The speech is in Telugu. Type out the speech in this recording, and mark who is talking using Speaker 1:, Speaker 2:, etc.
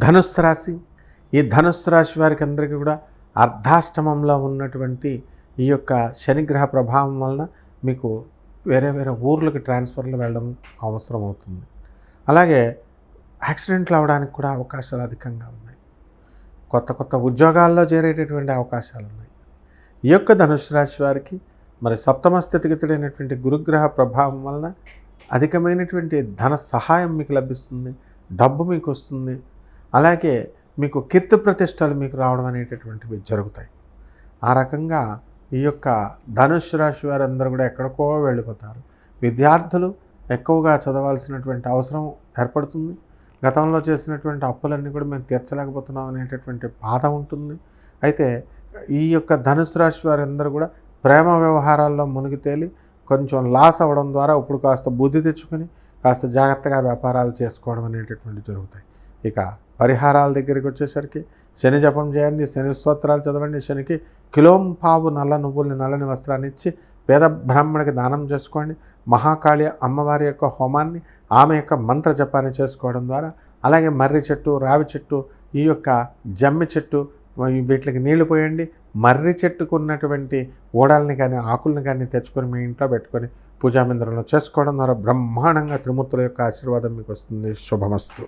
Speaker 1: ధనుస్సు రాశి. ఈ ధనుస్సు రాశి వారికి అందరికీ కూడా అర్ధాష్టమంలో ఉన్నటువంటి ఈ యొక్క శనిగ్రహ ప్రభావం వలన మీకు వేరే వేరే ఊర్లకు ట్రాన్స్ఫర్లు వెళ్ళడం అవసరం అవుతుంది. అలాగే యాక్సిడెంట్లు అవ్వడానికి కూడా అవకాశాలు అధికంగా ఉన్నాయి. కొత్త కొత్త ఉద్యోగాల్లో చేరేటటువంటి అవకాశాలు ఉన్నాయి. ఈ యొక్క ధనుస్సు రాశి వారికి మరి సప్తమ స్థితిగతులైనటువంటి గురుగ్రహ ప్రభావం వలన అధికమైనటువంటి ధన సహాయం మీకు లభిస్తుంది, డబ్బు మీకు వస్తుంది. అలాగే మీకు కీర్తి ప్రతిష్టలు మీకు రావడం అనేటటువంటివి జరుగుతాయి. ఆ రకంగా ఈ యొక్క ధనుస్సు రాశి వారందరూ కూడా ఎక్కడికో వెళ్ళిపోతారు. విద్యార్థులు ఎక్కువగా చదవాల్సినటువంటి అవసరం ఏర్పడుతుంది. గతంలో చేసినటువంటి అప్పులన్నీ కూడా మేము తీర్చలేకపోతున్నాం అనేటటువంటి బాధ ఉంటుంది. అయితే ఈ యొక్క ధనుస్సు రాశి వారందరూ కూడా ప్రేమ వ్యవహారాల్లో మునిగి తేలి కొంచెం లాస్ అవ్వడం ద్వారా ఇప్పుడు కాస్త బుద్ధి తెచ్చుకొని కాస్త జాగ్రత్తగా వ్యాపారాలు చేసుకోవడం అనేటటువంటి జరుగుతాయి. ఇక పరిహారాల దగ్గరికి వచ్చేసరికి శని జపం చేయండి, శని స్తోత్రాలు చదవండి, శనికి కిలోంపావు నల్ల నువ్వుల్ని నల్లని వస్త్రాన్ని ఇచ్చి పేద బ్రాహ్మణికి దానం చేసుకోండి. మహాకాళి అమ్మవారి యొక్క హోమాన్ని, ఆమె యొక్క మంత్ర జపాన్ని చేసుకోవడం ద్వారా, అలాగే మర్రి చెట్టు, రావి చెట్టు, ఈ యొక్క జమ్మి చెట్టు వీటికి నీళ్లు పోయండి. మర్రి చెట్టుకు ఉన్నటువంటి ఓడల్ని కానీ ఆకుల్ని కానీ తెచ్చుకొని మీ ఇంట్లో పెట్టుకొని పూజామందిరంలో చేసుకోవడం ద్వారా బ్రహ్మాండంగా త్రిమూర్తుల యొక్క ఆశీర్వాదం మీకు వస్తుంది. శుభమస్తు.